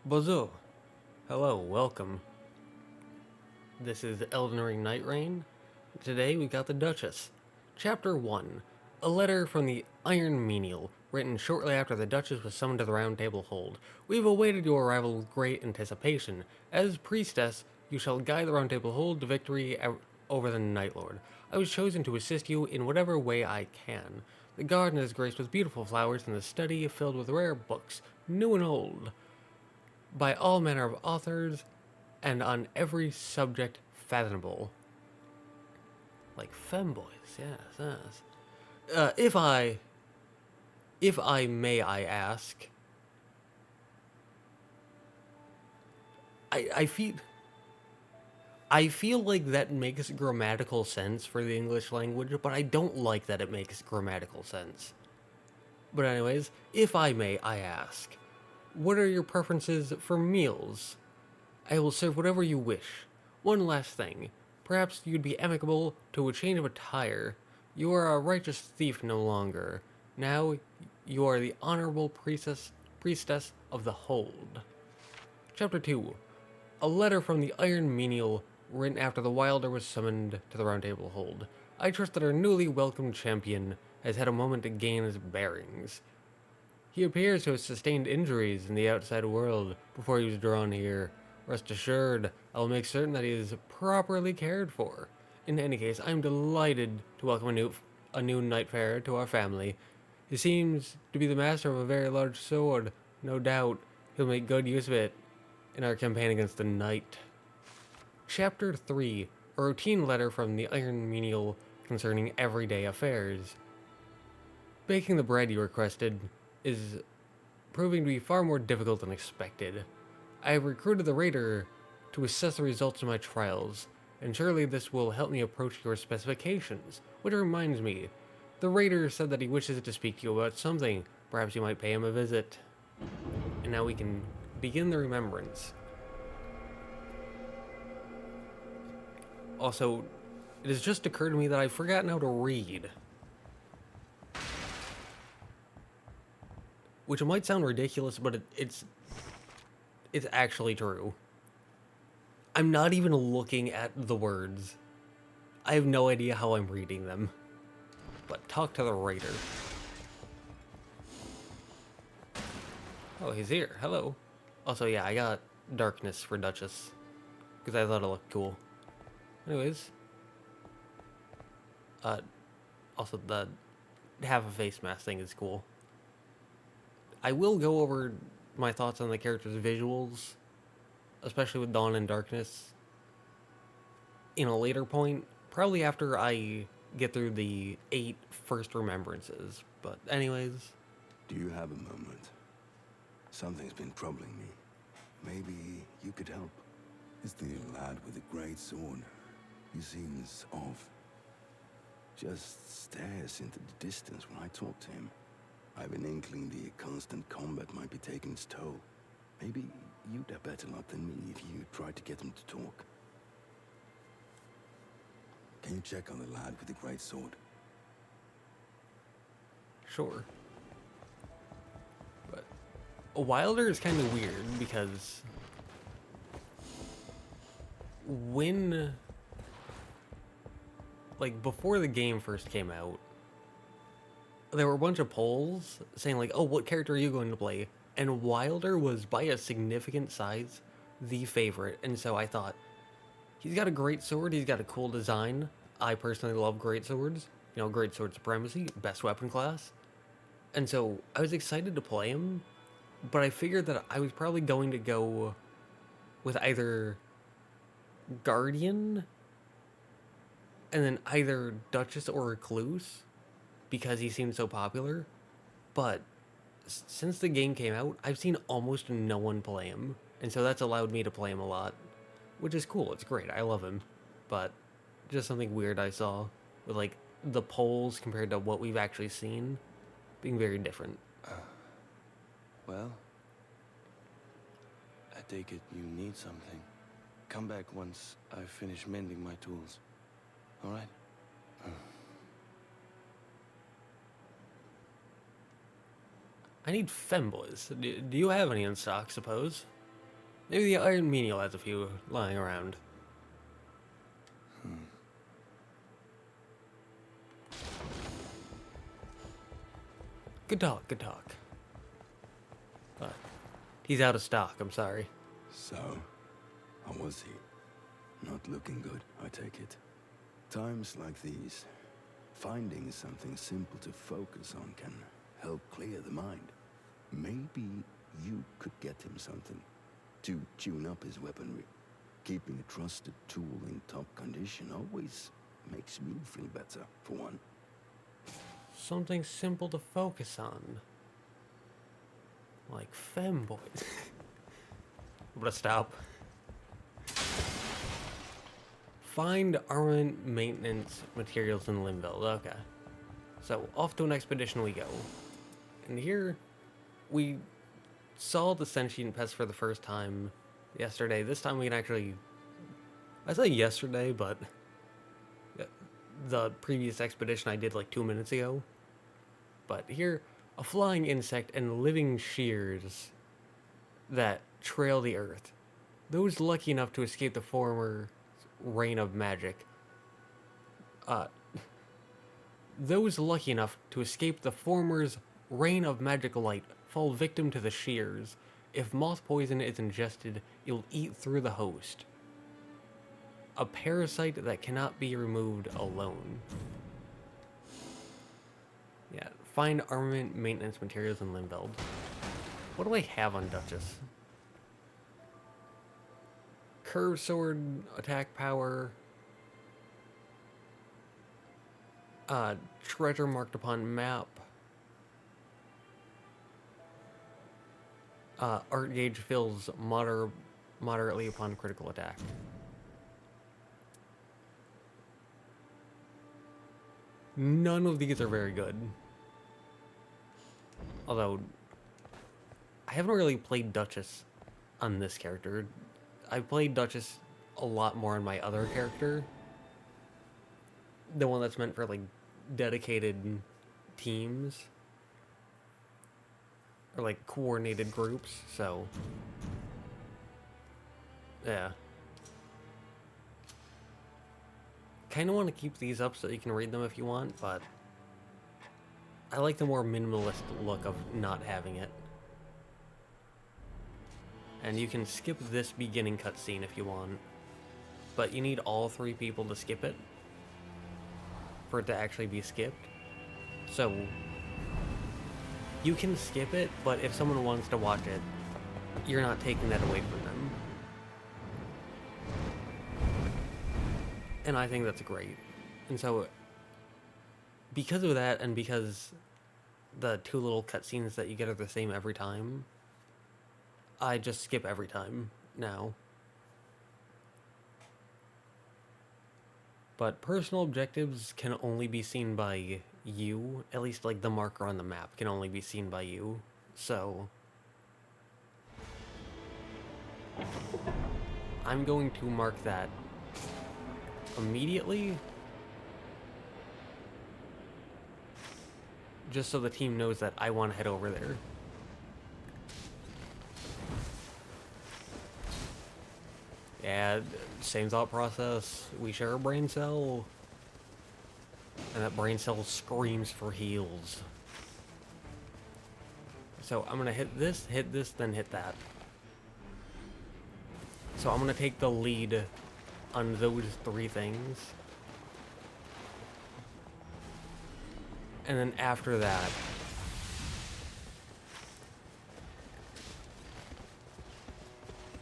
Bonjour. Hello, welcome. This is Elden Ring Nightreign. Today we got the Duchess. Chapter 1. A letter from the Iron Menial, written shortly after the Duchess was summoned to the Round Table Hold. We've awaited your arrival with great anticipation. As priestess, you shall guide the Round Table Hold to victory over the Nightlord. I was chosen to assist you in whatever way I can. The garden is graced with beautiful flowers, and the study filled with rare books, new and old, by all manner of authors and on every subject fathomable. Like femboys, yes, yes. Uh, if I, if I may, I ask, I feel, I feel like that makes grammatical sense for the English language, but I don't like that it makes grammatical sense. But anyways, if I may, I ask, what are your preferences for meals? I will serve whatever you wish. One last thing. Perhaps you'd be amicable to a change of attire. You are a righteous thief no longer. Now you are the honorable priestess of the Hold. Chapter 2. A letter from the Iron Menial written after the Wylder was summoned to the Round Table Hold. I trust that our newly welcomed champion has had a moment to gain his bearings. He appears to have sustained injuries in the outside world before he was drawn here. Rest assured, I will make certain that he is properly cared for. In any case, I am delighted to welcome a new Nightfarer to our family. He seems to be the master of a very large sword. No doubt, he'll make good use of it in our campaign against the Night. Chapter 3. A routine letter from the Iron Menial concerning everyday affairs. Baking the bread you requested is proving to be far more difficult than expected. I have recruited the raider to assess the results of my trials, and surely this will help me approach your specifications. Which reminds me, the raider said that he wishes to speak to you about something. Perhaps you might pay him a visit. And now we can begin the remembrance. Also, it has just occurred to me that I've forgotten how to read. Which might sound ridiculous, but it's actually true. I'm not even looking at the words. I have no idea how I'm reading them. But talk to the raider. Oh, he's here. Hello. Also, yeah, I got darkness for Duchess because I thought it looked cool. Anyways, uh, also the half a face mask thing is cool. I will go over my thoughts on the character's visuals, especially with Dawn and Darkness, in a later point, probably after I get through the 8 first remembrances. But anyways, Do you have a moment? Something's been troubling me. Maybe you could help. It's the lad with the great sword. He seems off. Just stares into the distance when I talk to him. I've an inkling the constant combat might be taking its toll. Maybe you'd have better luck than me if you tried to get him to talk. Can you check on the lad with the great sword? sure. But Wylder is kind of weird because when, like, before the game first came out, there were a bunch of polls saying, like, oh, what character are you going to play? And Wylder was, by a significant size, the favorite. And so I thought, he's got a great sword, he's got a cool design. I personally love great swords. You know, great sword supremacy, best weapon class. And so I was excited to play him, but I figured that I was probably going to go with either Guardian and then either Duchess or Recluse because he seemed so popular. But since the game came out, I've seen almost no one play him, and so that's allowed me to play him a lot, which is cool. It's great. I love him. But just something weird I saw with, like, the polls compared to what we've actually seen being very different. Well, I take it you need something. Come back once I've finished mending my tools. All right? I need femboys. Do you have any in stock, suppose? Maybe the iron menial has a few lying around. Good talk, good talk. But he's out of stock, I'm sorry. So, how was he? Not looking good, I take it. Times like these, finding something simple to focus on can help clear the mind. Maybe you could get him something to tune up his weaponry. Keeping a trusted tool in top condition always makes me feel better, for one. Something simple to focus on. Like femboys. I'm gonna stop. Find armament maintenance materials in Linville. Okay. So, off to an expedition we go. And here, we saw the sentient pest for the first time yesterday. This time we can actually... I say yesterday, but... the previous expedition I did like 2 minutes ago. But here, a flying insect and living shears that trail the earth. Those lucky enough to escape the former reign of magic. Those lucky enough to escape the former's reign of magical light fall victim to the shears. If moth poison is ingested, you'll eat through the host. A parasite that cannot be removed alone. Yeah, find armament maintenance materials in Linveld. What do I have on Duchess? Curved sword, attack power. Treasure marked upon map. Art gauge fills moderately upon critical attack. None of these are very good. Although, I haven't really played Duchess on this character. I've played Duchess a lot more on my other character. The one that's meant for, like, dedicated teams. Or, like, coordinated groups, so... yeah. Kind of want to keep these up so you can read them if you want, but... I like the more minimalist look of not having it. And you can skip this beginning cutscene if you want. But you need all 3 people to skip it. For it to actually be skipped. So... you can skip it, but if someone wants to watch it, you're not taking that away from them. And I think that's great. And so, because of that, and because the 2 little cutscenes that you get are the same every time, I just skip every time now. But personal objectives can only be seen by you. At least, like, the marker on the map can only be seen by you. So, I'm going to mark that immediately, just so the team knows that I want to head over there. Yeah, same thought process. We share a brain cell, and that brain cell screams for heals. So I'm gonna hit this, then hit that. So I'm gonna take the lead on those 3 things. And then after that,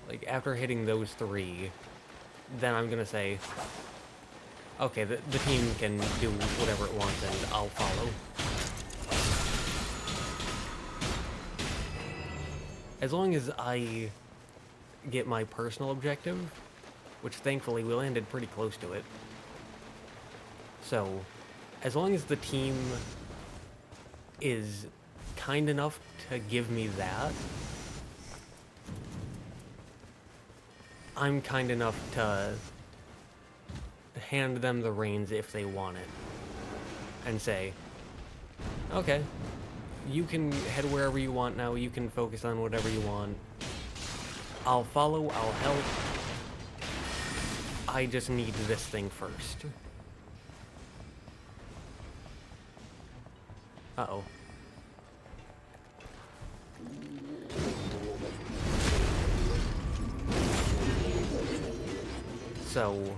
like after hitting those 3, then I'm gonna say, okay, the team can do whatever it wants and I'll follow. As long as I get my personal objective, which thankfully we landed pretty close to it. So, as long as the team is kind enough to give me that, I'm kind enough to hand them the reins if they want it. And say, okay, you can head wherever you want now, you can focus on whatever you want. I'll follow, I'll help. I just need this thing first. Uh-oh. So,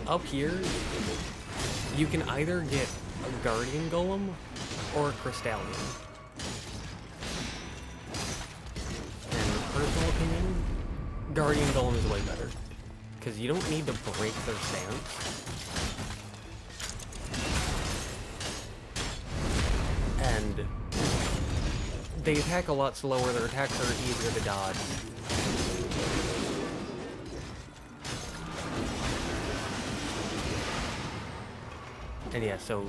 up here, you can either get a Guardian Golem or a Crystallion. And personal opinion, Guardian Golem is way better. Because you don't need to break their stance. And they attack a lot slower, their attacks are easier to dodge. And yeah, so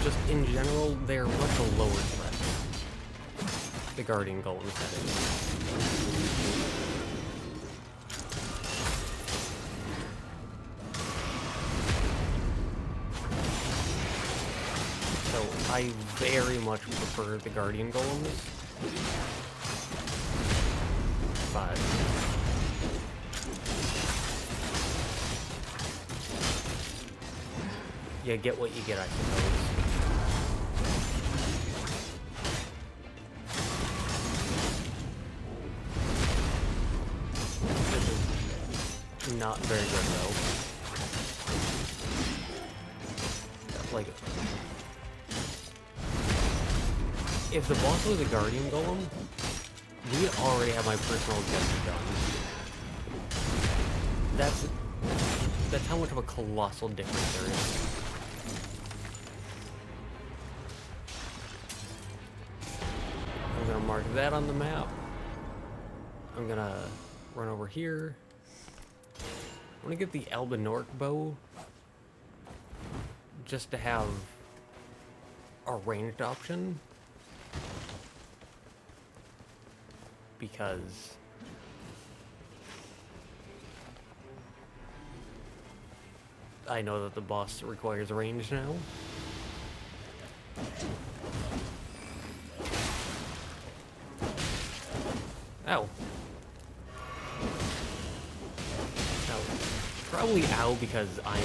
just in general, they're much a lower threat. The Guardian Golem setting. So I very much prefer the Guardian Golems. But you get what you get, I suppose. This is not very good, though. Like, if the boss was a Guardian Golem, we'd already have my personal objective done. That's how much of a colossal difference there is. I'm gonna mark that on the map. I'm gonna run over here. I wanna get the Albinork bow just to have a ranged option. Because I know that the boss requires range now. Ow. Ow. Probably ow because I'm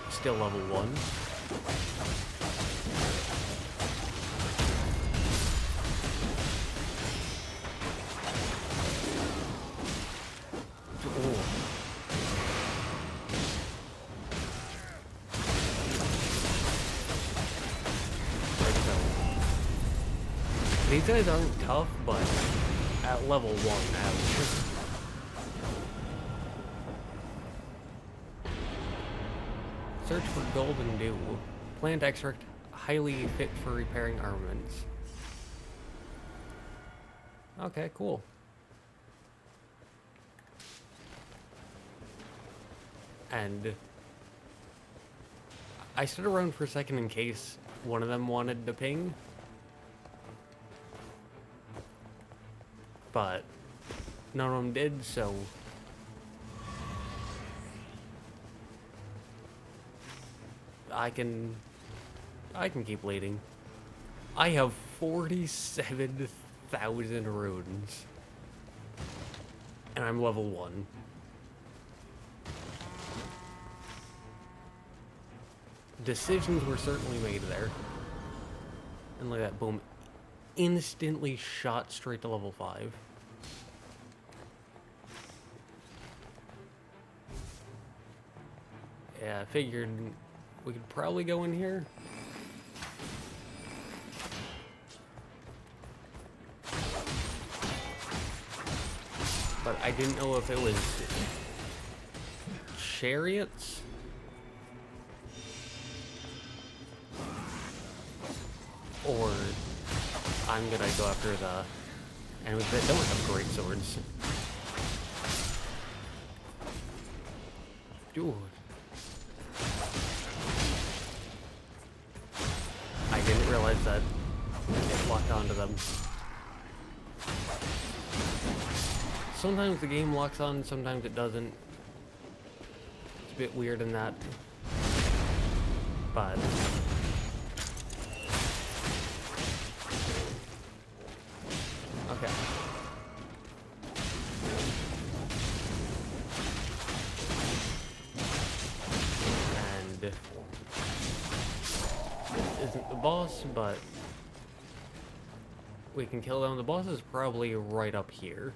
still level 1. These guys aren't tough, but at level 1, ouch. Search for golden dew. Plant extract highly fit for repairing armaments. Okay, cool. And I stood around for a second in case one of them wanted to ping. But none of them did, so I can keep leading. I have 47,000 runes, and I'm level 1. Decisions were certainly made there. And look at that, boom. Instantly shot straight to level 5. Yeah, I figured we could probably go in here. But I didn't know if it was chariots or I'm gonna go after the enemies that don't have great swords. Dude. I didn't realize that it locked onto them. Sometimes the game locks on, sometimes it doesn't. It's a bit weird in that. But okay. isn't the boss, but we can kill them. The boss is probably right up here.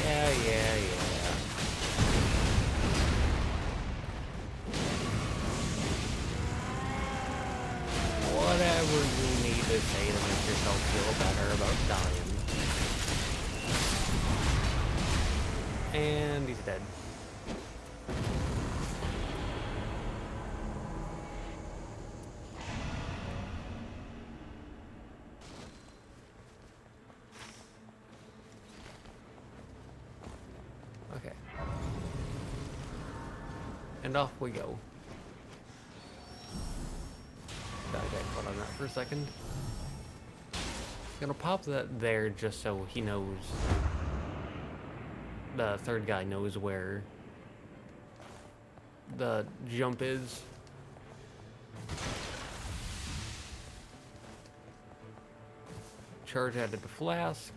Yeah. Whatever you need to say to make yourself feel better about dying. And he's dead. Okay. And off we go. Gotta get caught on that for a second. Gonna pop that there just so he knows. The third guy knows where the jump is. Charge added to flask.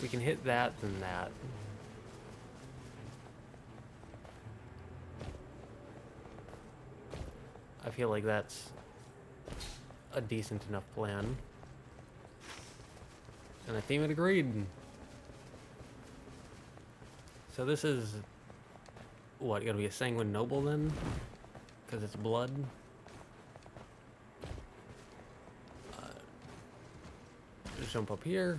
We can hit that, then that. I feel like that's a decent enough plan. And the team had agreed. So this is... what, gonna be a Sanguine Noble then? Because it's blood? Just jump up here.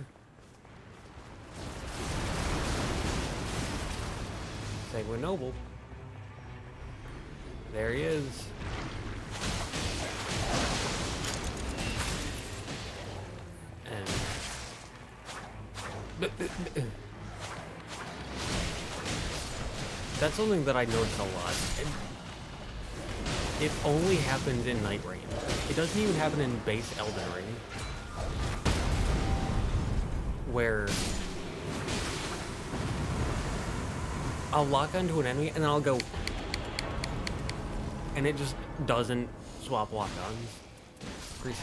Sanguine Noble. There he is. And... that's something that I notice a lot. It only happens in Nightreign. It doesn't even happen in base Elden Ring. Where I'll lock onto an enemy and then I'll go, and it just doesn't swap lock-ons. Increase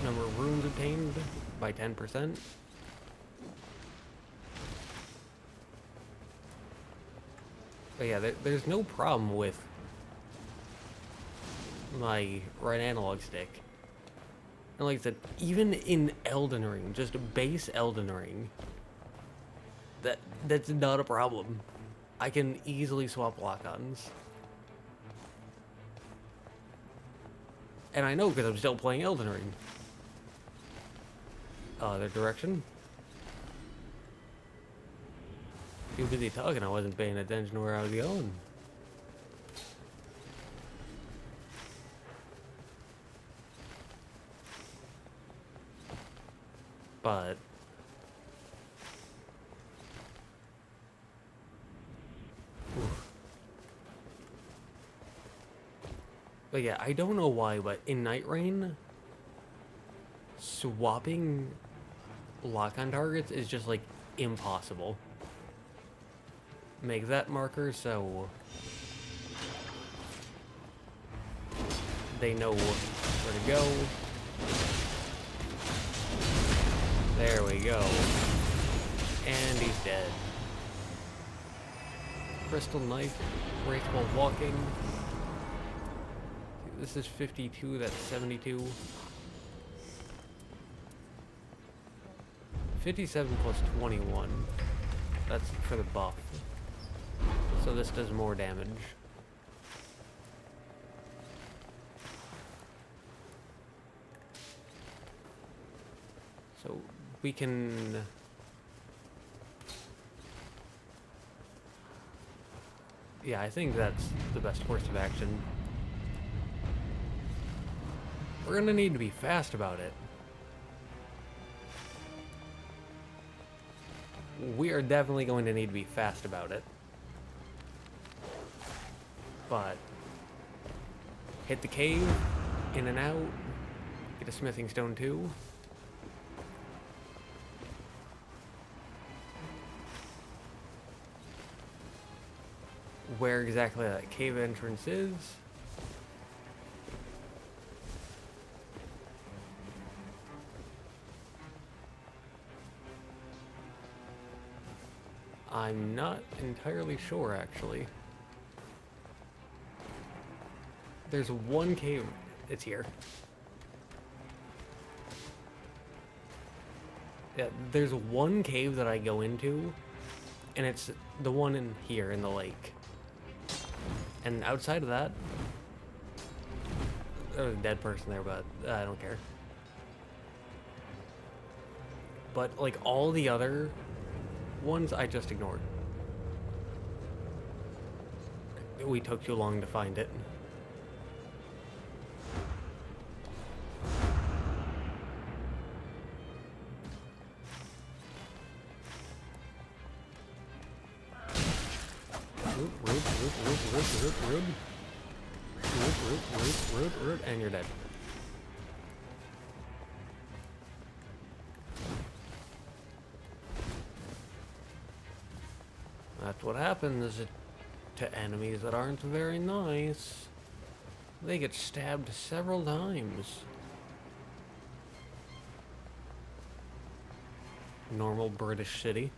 number of runes obtained by 10%. But yeah, there's no problem with my right analog stick. And like I said, even in Elden Ring, just base Elden Ring, that's not a problem. I can easily swap lock-ons. And I know because I'm still playing Elden Ring. Other direction. Too busy talking, I wasn't paying attention to where I was going. But yeah, I don't know why, but in Nightreign, swapping lock-on targets is just like impossible. Make that marker so they know where to go. There we go. And he's dead. Crystal knife, graceful walking. This is 52, that's 72. 57 plus 21. That's for the buff. So this does more damage. So we can... yeah, I think that's the best course of action. We're gonna need to be fast about it. We are definitely going to need to be fast about it. But hit the cave, in and out, get a smithing stone too. Where exactly that cave entrance is. I'm not entirely sure, actually. There's one cave. It's here. Yeah, there's one cave that I go into, and it's the one in here in the lake. And outside of that, there's a dead person there, but I don't care. But, like, all the other ones I just ignored. We took too long to find it. Root, and you're dead. That's what happens to enemies that aren't very nice. They get stabbed several times. Normal British city.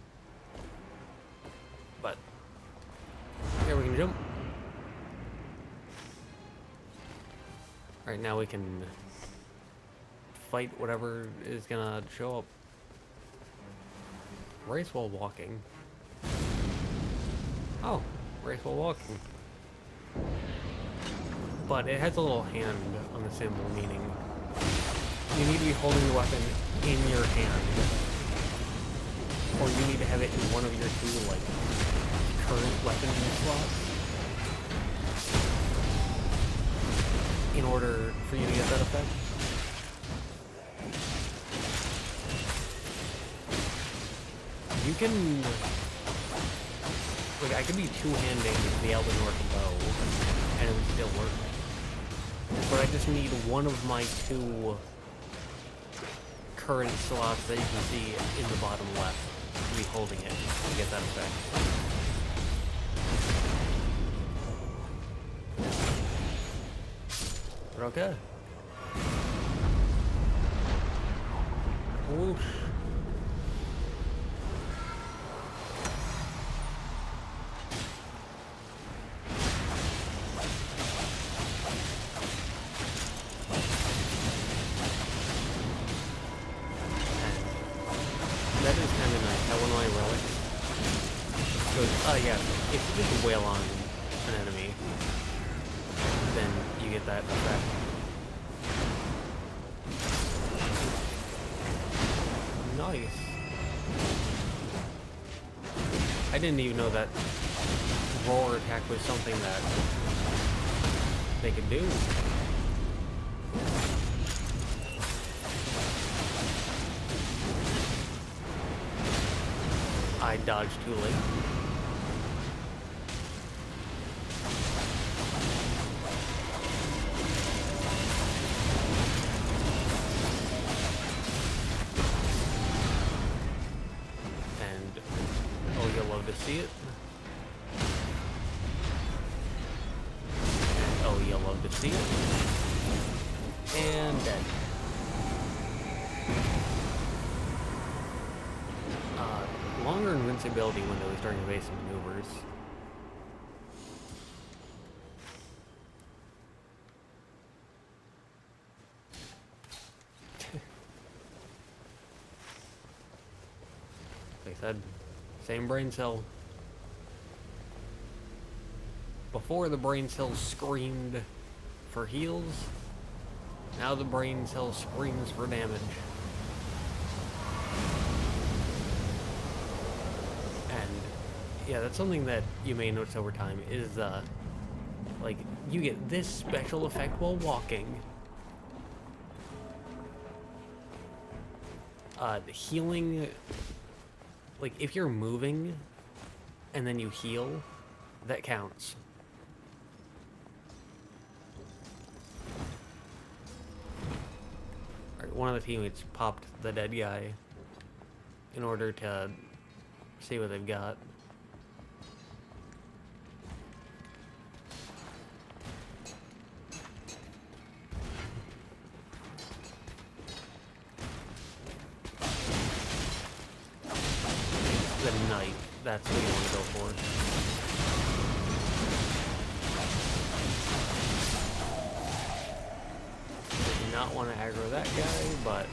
But here we can jump. Alright, now we can fight whatever is gonna show up. Race while walking. Oh, race while walking. But it has a little hand on the symbol, meaning you need to be holding the weapon in your hand. Or you need to have it in one of your two, like, current weapon slots in order for you to get that effect. You can... Like, I could be two-handing the Elden bow, and it would still work. But I just need one of my two current slots that you can see in the bottom left to be holding it to get that effect. But okay. Whoosh. That is kind of nice. How one of my relics goes, yeah, if you just wail on an enemy, then you get that effect. Nice. I didn't even know that roar attack was something that they could do. I dodged too late. And oh, you'll love to see it. And oh, you'll love to see it. And dead. Longer invincibility windows during evasive maneuvers. Like I said, same brain cell. Before the brain cell screamed for heals, now the brain cell screams for damage. Yeah, that's something that you may notice over time is, like, you get this special effect while walking. The healing, like, if you're moving and then you heal, that counts. Alright, one of the teammates popped the dead guy in order to see what they've got. That's what you want to go for. Did not want to aggro that guy, but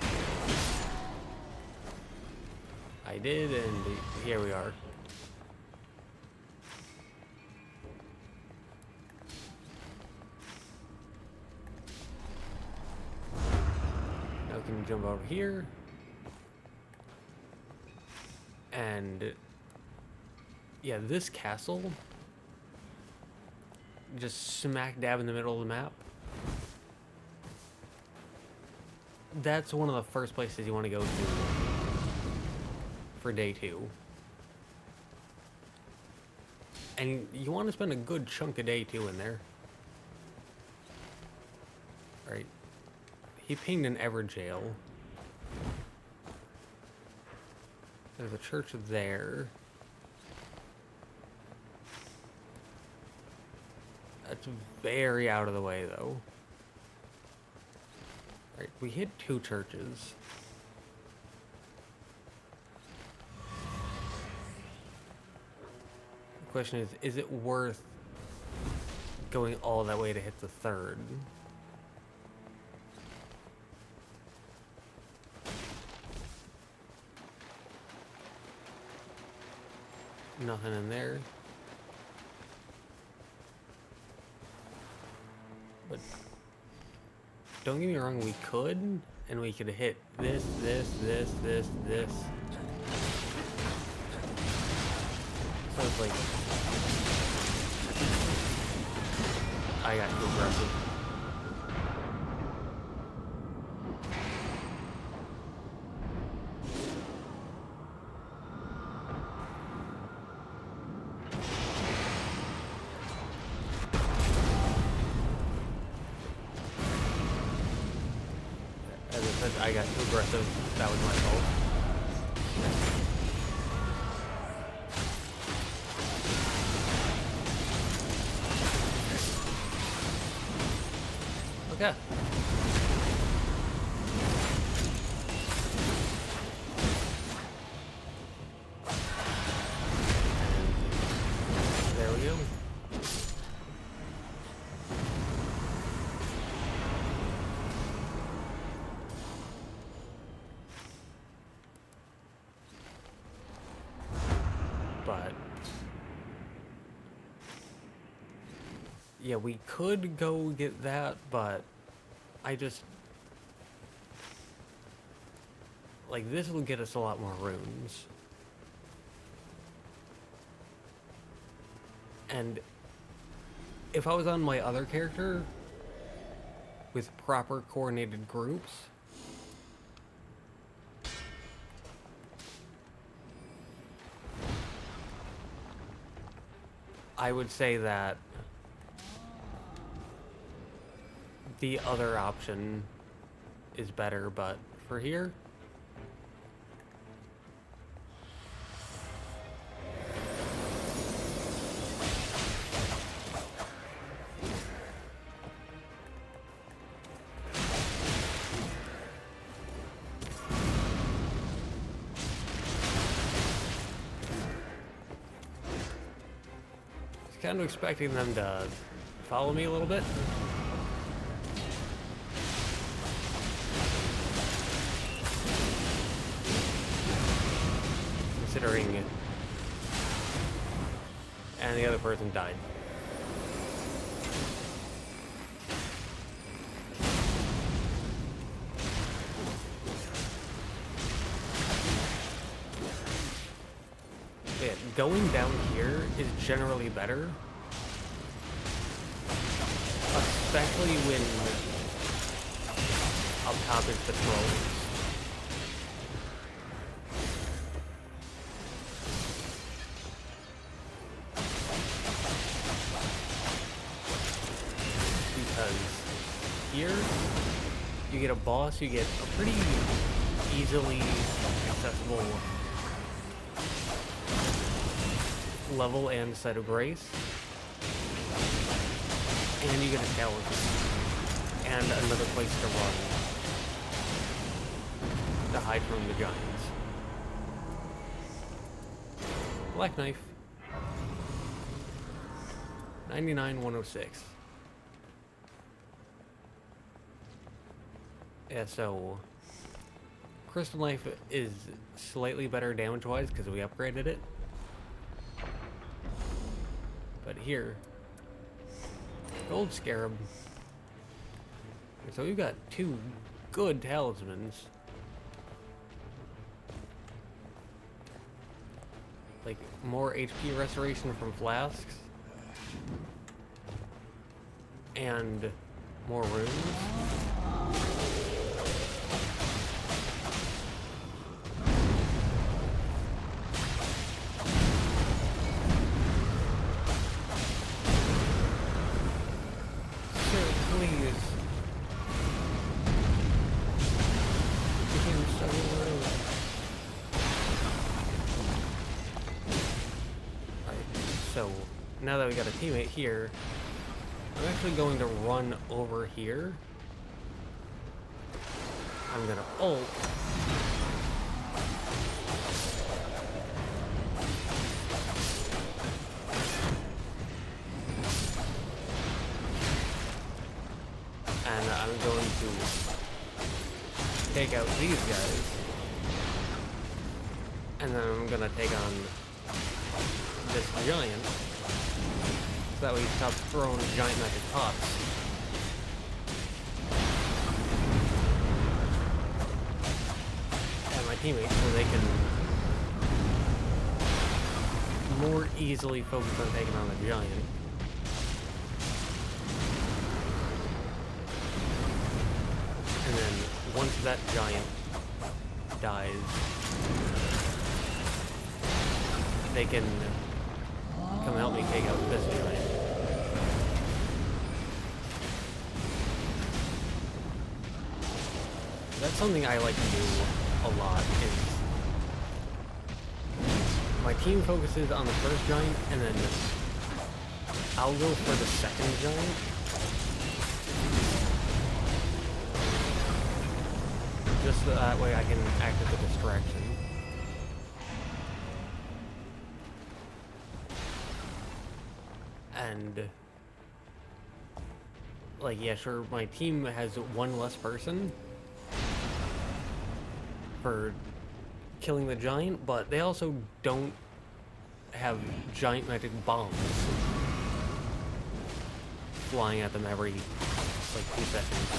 I did, and here we are. Now we can jump over here. And yeah, this castle, just smack dab in the middle of the map. That's one of the first places you want to go to for day 2. And you want to spend a good chunk of day 2 in there. Right. He pinged an Everjail. There's a church there. That's very out of the way, though. Right, we hit 2 churches. The question is it worth going all that way to hit the 3rd? Nothing in there. But don't get me wrong, we could, and we could hit this. So it's like, I got too aggressive. I got too aggressive. That was my fault. Okay. There we go. But yeah, we could go get that, but I just like this will get us a lot more runes. And if I was on my other character with proper coordinated groups, I would say that the other option is better, but for here, kind of expecting them to follow me a little bit. Considering it. And the other person died. Yeah, going down here is generally better. Especially when up top is patrols. Because here, you get a boss, you get a pretty easily accessible level and set of grace. And you get a talent. And another place to run. To hide from the giants. Black knife. 99,106. Yeah, so crystal knife is slightly better damage-wise because we upgraded it. But here, gold scarab. So we've got two good talismans. Like more HP restoration from flasks. And more runes. So, now that we got a teammate here, I'm actually going to run over here. I'm gonna ult. And I'm going to take out these guys. And then I'm gonna take on this giant, so that way he stops throwing giant magic pots. And my teammates, so they can more easily focus on taking on the giant. And then once that giant dies, they can come help me take out this giant. That's something I like to do a lot, is my team focuses on the first giant, and then I'll go for the second giant. Just so that way I can act as a distraction. And, like, yeah, sure, my team has one less person for killing the giant, but they also don't have giant magic bombs flying at them every, like, 2 seconds.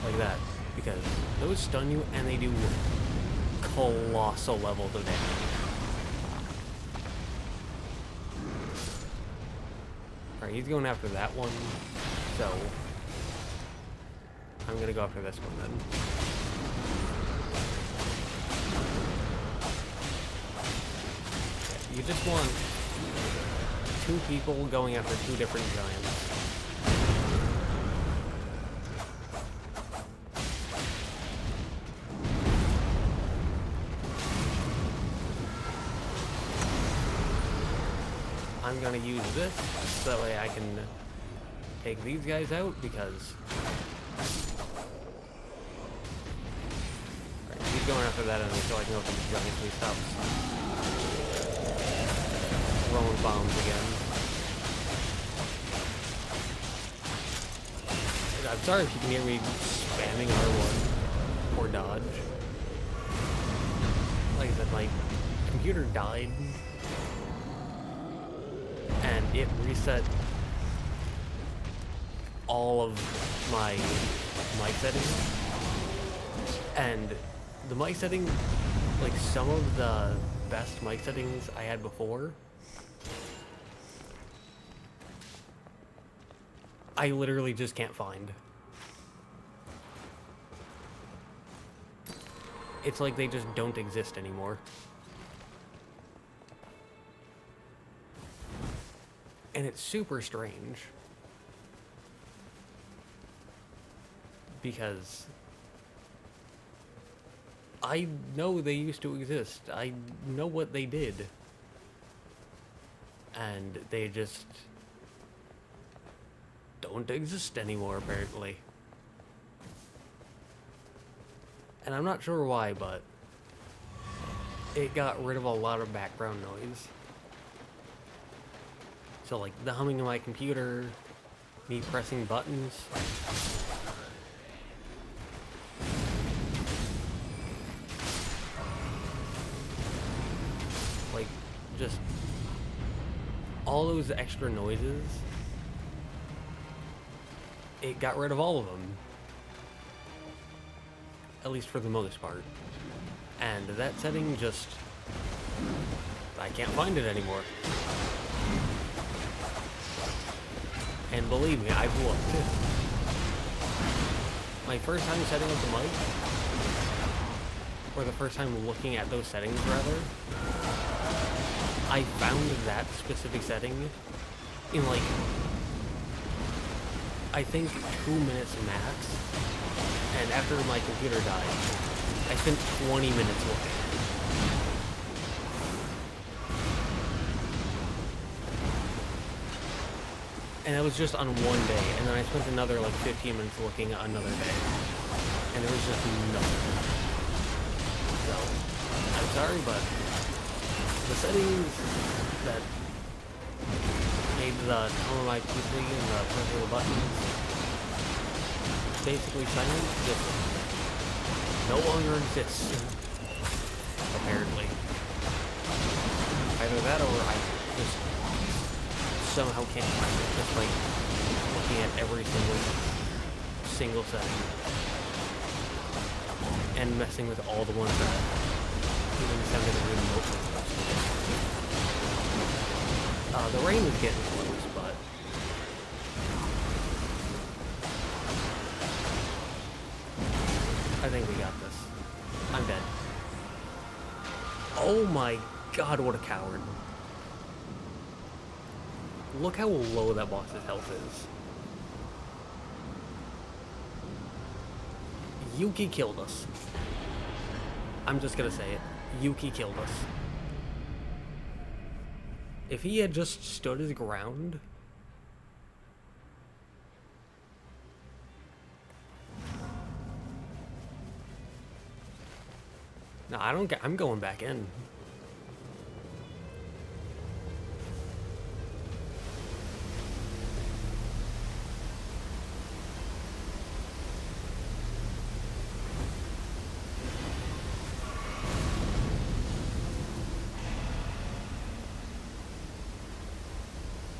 Like that, because those stun you and they do colossal levels of damage. Alright, he's going after that one, so I'm gonna go after this one then. You just want 2 people going after 2 different giants. I'm gonna use this, so that way I can take these guys out, because right, he's going after that enemy, so I can go for these giants, so he stops throwing bombs again. I'm sorry if you can hear me spamming R1 or dodge. Like I said, my computer died. And it reset all of my mic settings. And the mic setting, like some of the best mic settings I had before, I literally just can't find. It's like they just don't exist anymore. And it's super strange, because I know they used to exist. I know what they did. And they just don't exist anymore, apparently. And I'm not sure why, but it got rid of a lot of background noise. So like the humming of my computer, me pressing buttons. Like just all those extra noises. It got rid of all of them. At least for the most part. And that setting just... I can't find it anymore. And believe me, I've looked. My first time setting up the mic, or the first time looking at those settings rather, I found that specific setting in like, I think 2 minutes max. And after my computer died, I spent 20 minutes looking. And it was just on one day, and then I spent another like 15 minutes looking another day. And there was just nothing. So, I'm sorry, but the settings that made the tone of my PC and the pressure of the buttons basically silent just no longer exists. Apparently. Either that or I just somehow can't find it, just like looking at every single setting and messing with all the ones that even sounded remotely close. The rain is getting close, but I think we got this. I'm dead. Oh my god, what a coward. Look how low that boss's health is. Yuki killed us. I'm just gonna say it. Yuki killed us. If he had just stood his ground... No, I don't get... I'm going back in.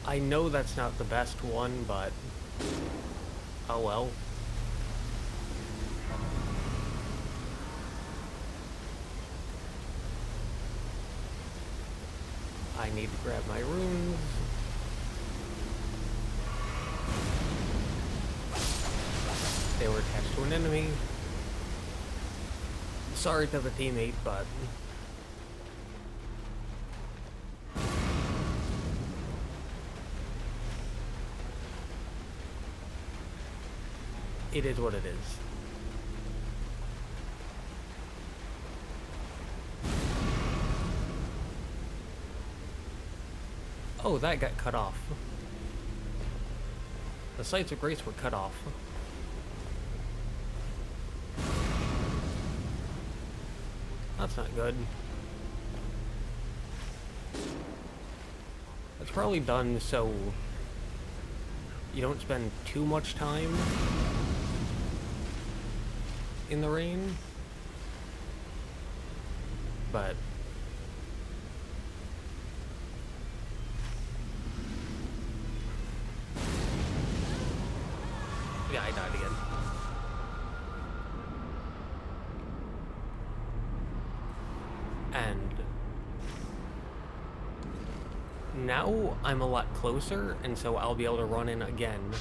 I know that's not the best one, but... oh well. I need to grab my runes. They were attached to an enemy. Sorry to the teammate, but... it is what it is. Oh, that got cut off. The sights of grace were cut off. That's not good. That's probably done so you don't spend too much time in the rain, but yeah, I died again. And now I'm a lot closer, and so I'll be able to run in again,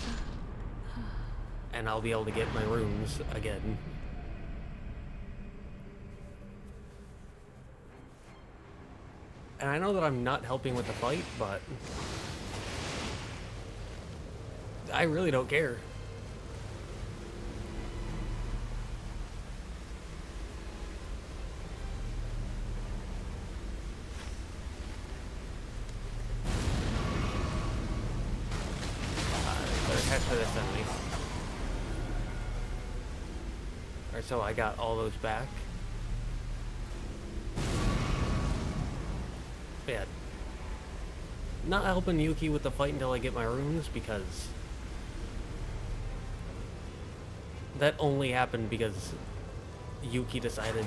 and I'll be able to get my runes again. And I know that I'm not helping with the fight, but I really don't care. Better catch for this enemy. Or Alright, so I got all those back. Yeah. Not helping Yuki with the fight until I get my runes, because that only happened because Yuki decided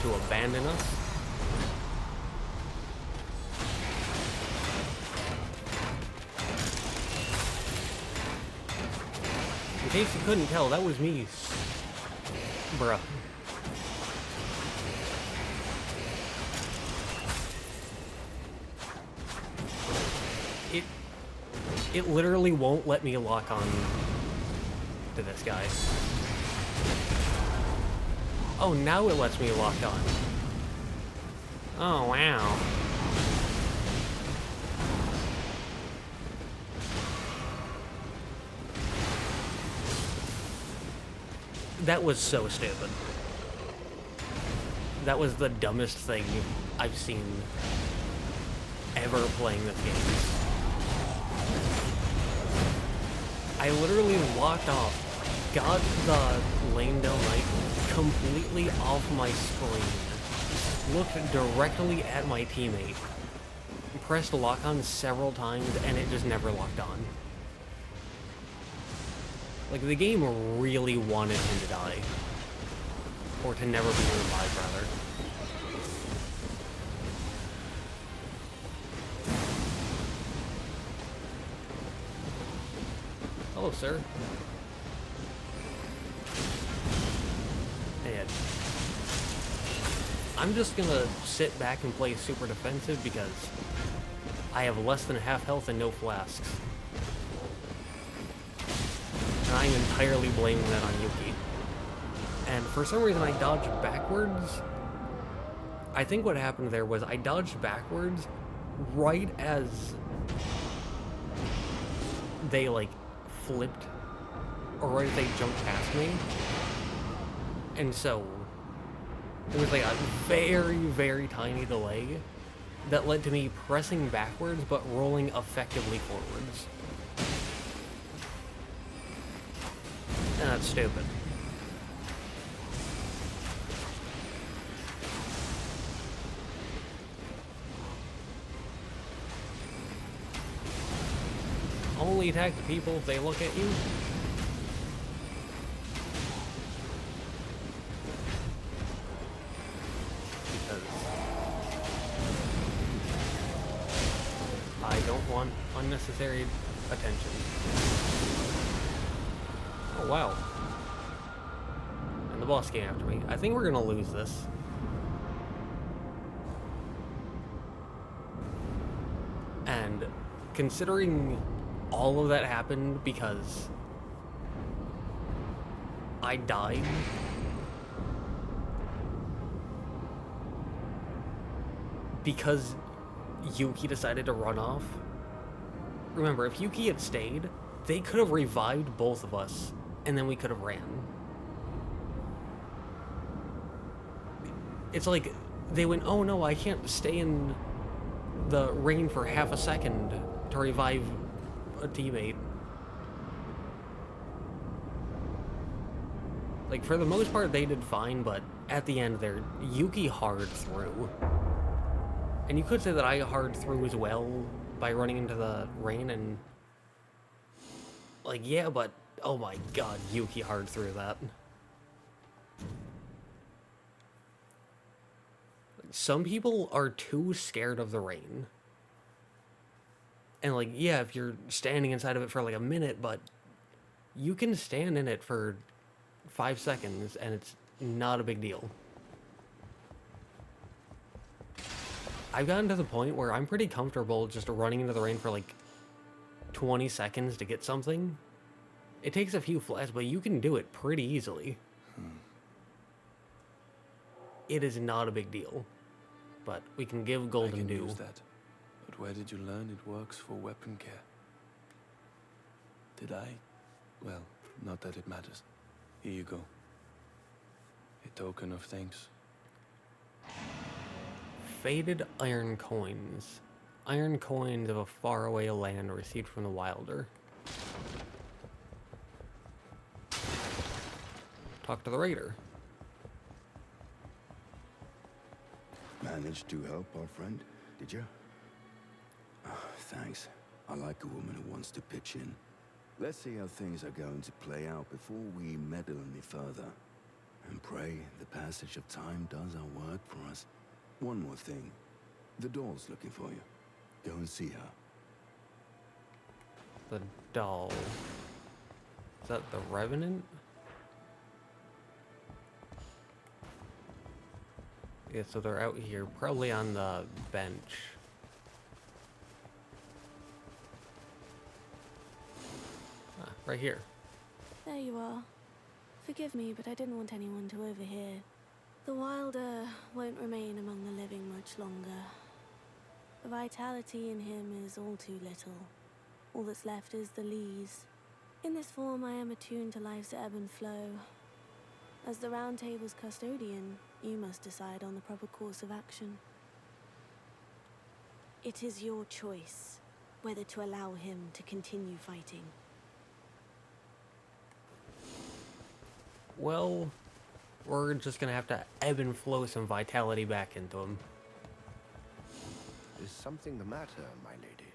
to abandon us. In case you couldn't tell, that was me. Bruh. It literally won't let me lock on to this guy. Oh, now it lets me lock on. Oh, wow. That was so stupid. That was the dumbest thing I've seen ever playing this game. I literally locked off, got the lane down right completely off my screen, looked directly at my teammate, pressed lock on several times, and it just never locked on. Like, the game really wanted him to die. Or to never be revived, rather. Hello, sir. And I'm just gonna sit back and play super defensive because I have less than half health and no flasks. And I'm entirely blaming that on Yuki. And for some reason I dodged backwards. I think what happened there was I dodged backwards right as they, like, flipped, or right as they jumped past me. And so there was like a very, very tiny delay that led to me pressing backwards but rolling effectively forwards. And that's stupid. Only attack the people if they look at you. Because I don't want unnecessary attention. Oh wow. And the boss came after me. I think we're gonna lose this. And considering all of that happened because I died because Yuki decided to run off. Remember, if Yuki had stayed, they could have revived both of us, and then we could have ran. It's like, they went, oh no, I can't stay in the rain for half a second to revive a teammate. Like, for the most part, they did fine, but at the end there, Yuki hard through. And you could say that I hard through as well by running into the rain, and like, yeah, but oh my god, Yuki hard through that. Some people are too scared of the rain. And like, yeah, if you're standing inside of it for like a minute, but you can stand in it for 5 seconds and it's not a big deal. I've gotten to the point where I'm pretty comfortable just running into the rain for like 20 seconds to get something. It takes a few flashes, but you can do it pretty easily. It is not a big deal. But we can give Golden due. Use that. But where did you learn it works for weapon care? Did I? Well, not that it matters. Here you go. A token of thanks. Faded iron coins. Iron coins of a faraway land received from the Wylder. talk to the raider. Managed to help our friend, did you? Thanks. I like a woman who wants to pitch in. Let's see how things are going to play out before we meddle any further. And pray the passage of time does our work for us. One more thing. The doll's looking for you. Go and see her. The doll. Is that the Revenant? Yeah, so they're out here, probably on the bench. Ah, right here. There you are. Forgive me, but I didn't want anyone to overhear. The Wylder won't remain among the living much longer. The vitality in him is all too little. All that's left is the lees. In this form, I am attuned to life's ebb and flow. As the Round Table's custodian, you must decide on the proper course of action. It is your choice whether to allow him to continue fighting. Well, we're just gonna have to ebb and flow some vitality back into him. Is something the matter, my lady?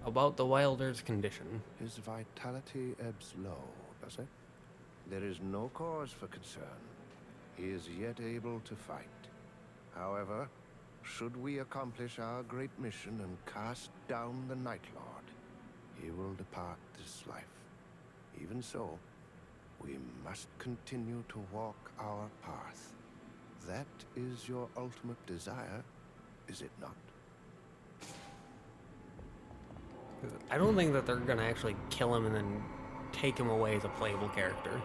About the Wylder's condition. His vitality ebbs low, does it? There is no cause for concern. He is yet able to fight. However, should we accomplish our great mission and cast down the Nightlord, he will depart this life. Even so, we must continue to walk our path. That is your ultimate desire, is it not? I don't think that they're gonna actually kill him and then take him away as a playable character.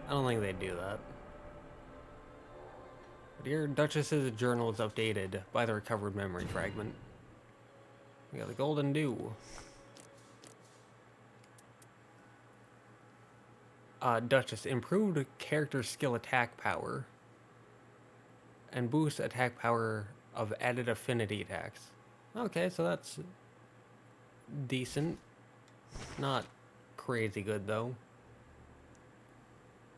I don't think they'd do that. But here, Duchess's journal is updated by the recovered memory fragment. We got the Golden Dew. Duchess, improved character skill attack power. And boost attack power of added affinity attacks. Okay, so that's decent. Not crazy good, though.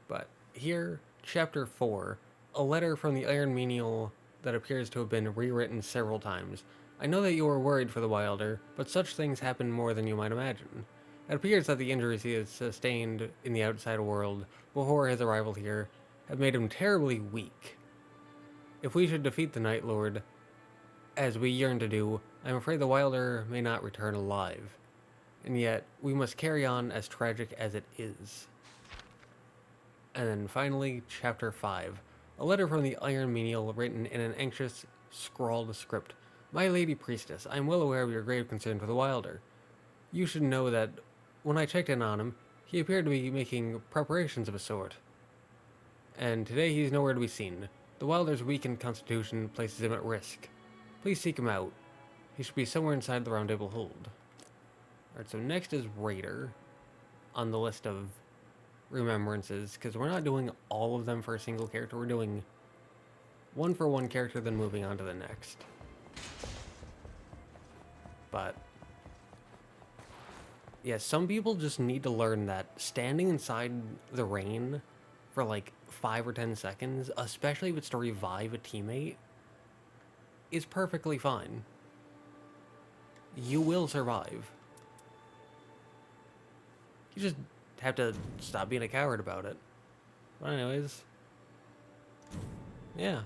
But here, Chapter 4, a letter from the Iron Menial that appears to have been rewritten several times. I know that you are worried for the Wylder, but such things happen more than you might imagine. It appears that the injuries he has sustained in the outside world before his arrival here have made him terribly weak. If we should defeat the Nightlord, as we yearn to do, I am afraid the Wylder may not return alive. And yet, we must carry on as tragic as it is. And then finally, Chapter 5. A letter from the Iron Menial written in an anxious, scrawled script. My Lady Priestess, I am well aware of your grave concern for the Wylder. You should know that when I checked in on him, he appeared to be making preparations of a sort. And today he's nowhere to be seen. The Wylder's weakened constitution places him at risk. Please seek him out. He should be somewhere inside the Round Table hold. Alright, so next is Raider on the list of remembrances, because we're not doing all of them for a single character. We're doing one for one character, then moving on to the next. But yeah, some people just need to learn that standing inside the rain for like 5 or 10 seconds, especially if it's to revive a teammate, is perfectly fine. You will survive. You just have to stop being a coward about it. But anyways, yeah.